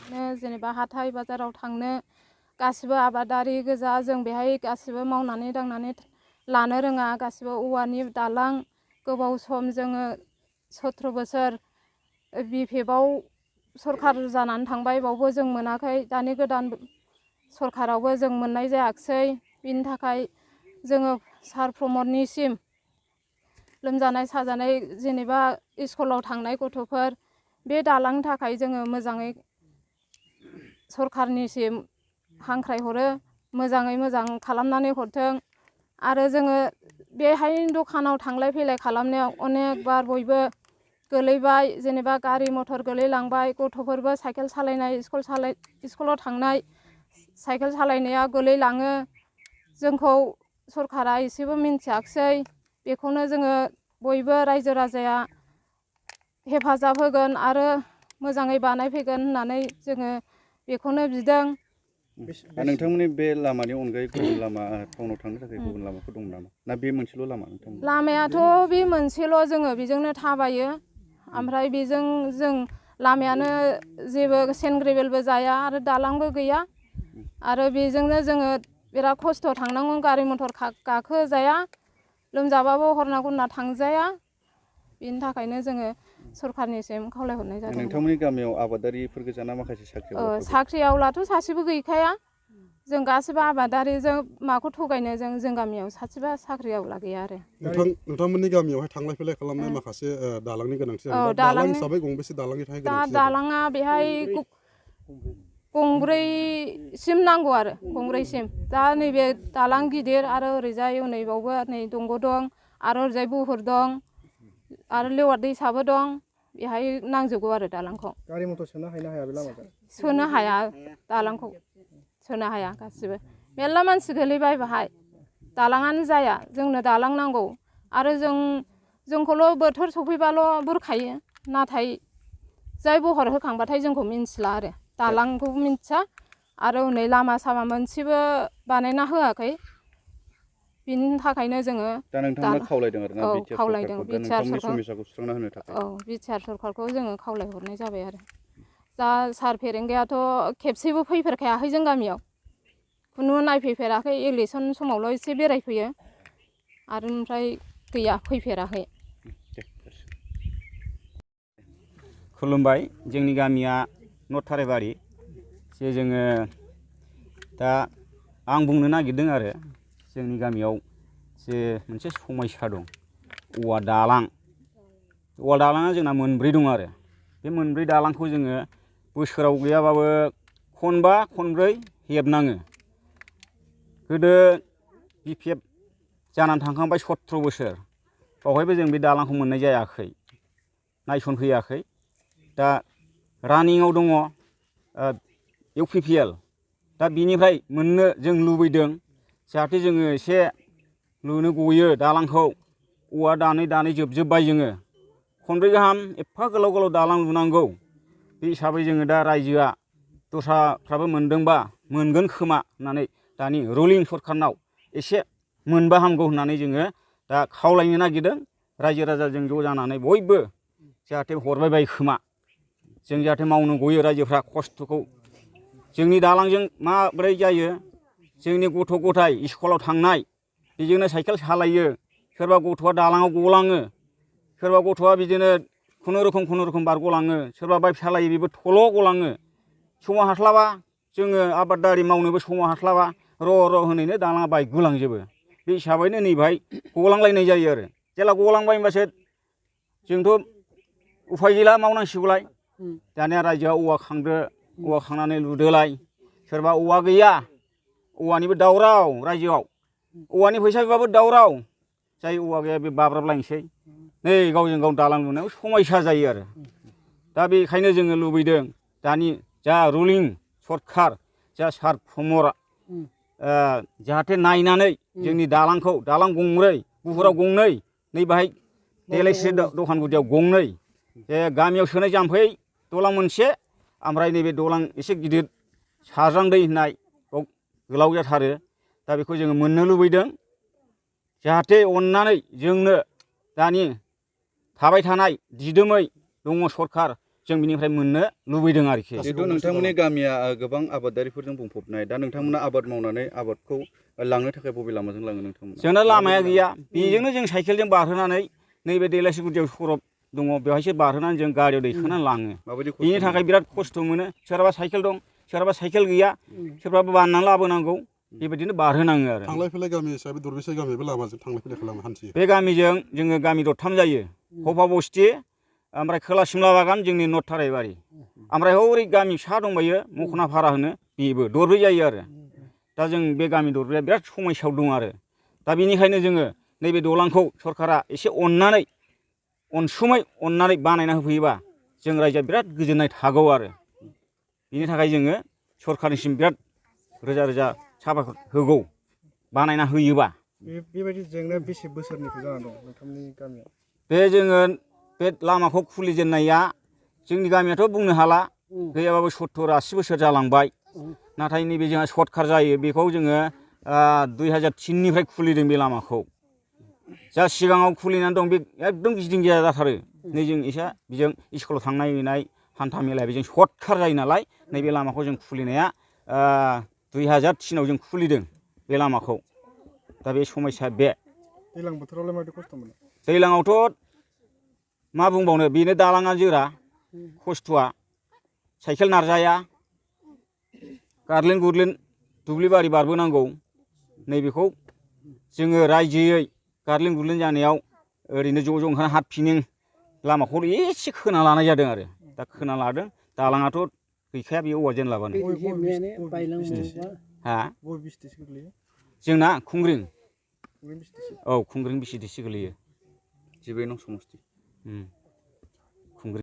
जेनेबा हाथाय बाजाराव थांनो गासिबो आबादारि गोजा जों बेहाय गासिबो मावनानै दांनानै लानो रोङा गासिबो औवानि दालां गोबाव सम जोङो 17 बोसोर बिपिएफआव सरखार जानानै थांबाय बावबो जों मोनाखै दानि गोदान सरखारावबो जों मोननाय जायाखिसै बिनि थाखाय जोङो सार प्रमदनिसिम लोमजानाय साजानाय जेनेबा स्कुलाव थांनाय गथ'फोर बे दालांनि थाखाय जोङो मोजाङै सरखारनिसिम हांख्रायहरो मोजाङै मोजां खालामनानै हरथों आरो जोङो बेहाय दखानाव थांलाय फैलाय खालामनायाव अनेक बार बयबो गोलैबाय जेनेबा गारि मटर गोलैलांबाय गथ'फोरबो साइकेल सालायनाय स्कुलाव थांनाय साइकेल सालायनाया गोलैलाङो जोंखौ सरखारा एसेबो मिन्थियाखिसै बेखौनो जोङो बयबो रायजो राजाया हेफाजाब होगोन आरो मोजाङै बानायफैगोन होननानै जोङो बेखौनो बिदों। नोंथांमोननि बे लामानि अनगायै गुबुन लामा टाउनाव थांनो थाखाय गुबुन लामाफोर दं नामा ना बे मोनसेल' लामा नोंथांमोन? लामायाथ' बे मोनसेल' जोङो बेजोंनो थाबायो ओमफ्राय बेजों जों लामायानो जेबो सेन्ड ग्रेभेलबो जाया आरो दालांबो गैया आरो बेजोंनो जोङो बिराद खस्थ' थांनांगौ गारि मटर गाखोजाया लोमजाबाबो हरना गुरना थांजाया बेनि थाखायनो जोङो सरखारनिसिम खावलायहरनाय जादों। नोंथांमोननि गामियाव आबादारिफोर गोजाना माखासे साख्रि आवलाथ' सासेबो गैखाया जों गासिबो आबादारिजों माखौ थगायनो जों गामियाव सासेबो साख्रि आवला गैया आरो। नोंथांमोननि गामियावहाय थांलाय फैलाय खालामनाय माखासे दालांनि गोनांथि जायो। दालां हिसाबै गंबेसे दालांनि थाखाय गोनांथि जायो? दालाङा बेहाय गंब्रैसिम नांगौ आरो गंब्रैसिम दा नैबे दालां गिदिर आरो ओरैजाय नैबावबो नै दंग' दं आरो ओरैजाय बुहुर दं आरो लेवार दैसाबो दं बेहाय नांजोबगौ आरो दालांखौ। गारि मटर सोनो हायोना हाया बे लामाजों? सोनो हाया दालांखौ सोनो हाया गासिबो मेरला मानसि गोलैबाय बाहाय दालाङानो जाया जोंनो दालां नांगौ आरो जोंखौल' बोथोर सफैबाल' बुरखायो नाथाय जाय बहर होखांबाथाय जोंखौ मिन्थिला आरो दालांखौ मिन्थिया आरो हनै लामा सामा मोनसेबो बानायना होआखै बिनि थाखायनो जोङो दा नोंथांमोना खावलायदों आरो ना खावलायदों बिटिआर सरकारखौ जोङो खावलायहरनाय जाबाय आरो दा सार फेरेंगायाथ' खेबसेबो फैफेरखायाखै जों गामियाव खुनु नायफैफेराखै इलेक्सन समावल' एसे बेरायफैयो आरो ओमफ्राय गैया फैफेराखै। खुलुमबाय जोंनि गामिया नथाराइबारि जे जोङो दा आं बुंनो नागिरदों आरो जोंनि गामियाव जे मोनसे समस्या दं औवा दालाङा जोंना मोनब्रै दं आरो बे मोनब्रै दालांखौ जोङो बोसोराव गैयाबाबो खनबा खनब्रै हेबनाङो। गोदो बिपिएफ जानानै थांखांबाय 17 बोसोर बावहायबो जों बे दालांखौ मोननाय जायाखै नायसनफैयाखै। दा रानिंआव दङ इउपिपिएल दा बिनिफ्राय मोननो जों लुबैदों जाहाथे जोङो एसे लुनो गयो दालांखौ औवा दानै दानै जोबजोब्बाय जोङो खनब्रै गाहाम एफा गोलाव गोलाव दालां लुनांगौ बे हिसाबै जोङो दा रायजोआ दस्राफ्राबो मोनदोंबा मोनगोन खोमा होननानै दानि रुलिं सरखारनाव एसे मोनबा हामगौ होननानै जोङो दा खावलायनो नागिरदों रायजो राजाजों ज' जानानै बयबो जाहाथे हरबाय बायो खोमा जों जाहाथे मावनो गयो रायजोफ्रा खस्थ'खौ जोंनि दालांजों माब्रै जायो जोंनि गथ' गथाय स्कुलाव थांनाय बेजोंनो साइकेल सालायो सोरबा गथ'आ दालाङाव गलाङो सोरबा गथ'आ बिदिनो खुनुरुखुम बारग'लाङो सोरबा बाइक सालायो बेबो थल' गलाङो समाव हास्लाबा जोङो आबादारि मावनोबो समाव हास्लाबा र' होनैनो दालाङा बायगुलांजोबो बे हिसाबैनो नैबाहाय गलांलायनाय जायो आरो जेला गलांबाय होनबासो जोंथ' उफाय गैला मावनांसिगौलाय दानिया रायजोआ औवा खांदो औवा खांनानै लुदोलाय सोरबा औवा गैया औवानिबो दावराव रायजोआव औवानि फैसा बिबाबो दावराव जाय औवा गैया बे बाब्राबलायनोसै नै गावजों गाव दालां लुनायाव समयसा जायो आरो दा बेखायनो जोङो लुबैदों दानि जा रुलिं सरखार जा सार प्रमदआ जाहाथे नायनानै जोंनि दालांखौ दालां गंब्रै बुहुराव गंनै नै बाहाय देलायस्रि दखान गुदियाव गंनै जे गामियाव सोनाय जाम्फै दलां मोनसे ओमफ्राय नैबे दलां एसे गिदिर साज्रां दै होननाय बाव गोलाव जाथारो दा बेखौ जोङो मोननो लुबैदों जाहाथे अननानै जोंनो दानि थाबाय थानाय दिदोमै दङ सरखार जों बिनिफ्राय मोननो लुबैदों आरोखि। जिहेतु नोंथांमोननि गामिया गोबां आबादारिफोरजों बुंफबनाय, दा नोंथांमोना आबाद मावनानै आबादखौ लांनो थाखाय बबे लामाजों लाङो नोंथांमोना? जोंना लामाया गैया, बेजोंनो जों साइकेलजों बारहोनानै नैबे दैलासिगुदियाव सरब दङ बेवहायसो बारहोनानै जों गारियाव दैखांनानै लाङो। माबायदि खस्थ' बिनि थाखाय बिराद खस्थ' मोनो। सोरहाबा साइकेल दं, सोरहाबा साइकेल गैया, सोरबाबा बाननानै लाबोनांगौ, बेबायदिनो बारहोनाङो आरो। थांलाय फैलाय गामि हिसाबै दरबेसे गामिबो लामाजों थांलाय फैलाय खालामो हान्थियो? बे गामिजों जोङो गामि दरथाम जायो। हफा बस्ति, ओमफ्राय खोला सिमला बागान, जोंनि नर्थ थाराइबारि, ओमफ्राय हरै गामि फिसा दंबायो मखनाफारा होनो, बेबो दरब्रै जायो आरो। दा जों बे गामि दरब्रैया बिराद समयसायाव दं आरो। दा बेनिखायनो जोङो नैबे दालांखौ सरकारा एसे अननानै अनसुमै अननानै बानायना होफैयोबा जों रायजोआ बिराद गोजोननाय थागौ आरो। बिनि थाखाय जोङो सरकारनिसिम बिराद रोजा रोजा साबायखर होगौ बानायना होयोबा। बेबायदि जेंनाया बेसे बोसोरनिफ्राय जाना दं नोंथांनि गामियाव? बे जोङो बे लामाखौ खुलिजेननाया जोंनि गामियाथ' बुंनो हाला, गैयाबाबो 70-80 बोसोर जालांबाय। नाथाय नैबे जोंहा सर्टकाट जायो, बेखौ जोङो 2003निफ्राय खुलिदों बे लामाखौ। जा सिगाङाव खुलिनानै दं बे एकदम गिदिं गिया जाथारो। नै जों एसे बेजों स्कुलाव थांनाय फैनाय हान्था मेला बेजों सर्टकाट जायो नालाय, नैबे लामाखौ जों खुलिनाया 2003आव जों खुलिदों बे लामाखौ। दा बे समयसा बे। दैज्लां बोथोरावलाय माबायदि खस्थ' मोनो? दैज्लाङावथ' मा बुंबावनो, बेनो दालाङा जोरा, खस्थ'आ साइकेल नारजाया, गारलिन गुरलिन दुब्लि बारि बारबोनांगौ। नैबेखौ जोङो रायजोयै गारलिन गुरलिन जानायाव ओरैनो ज' ओंखारना हातफिनिं लामाखौ एसे खोना लानाय जादों आरो। दा खोना लादों, दालाङाथ' गैखाया बे औवा जेनलाबानो। हा? बबे बिसतिसो गोग्लैयो? जोंना खुंग्रिं। खुंग्रिं बिसतिसो? औ, खुंग्रिं बिसिडिसि गोलैयो। 12 नं समस्ति।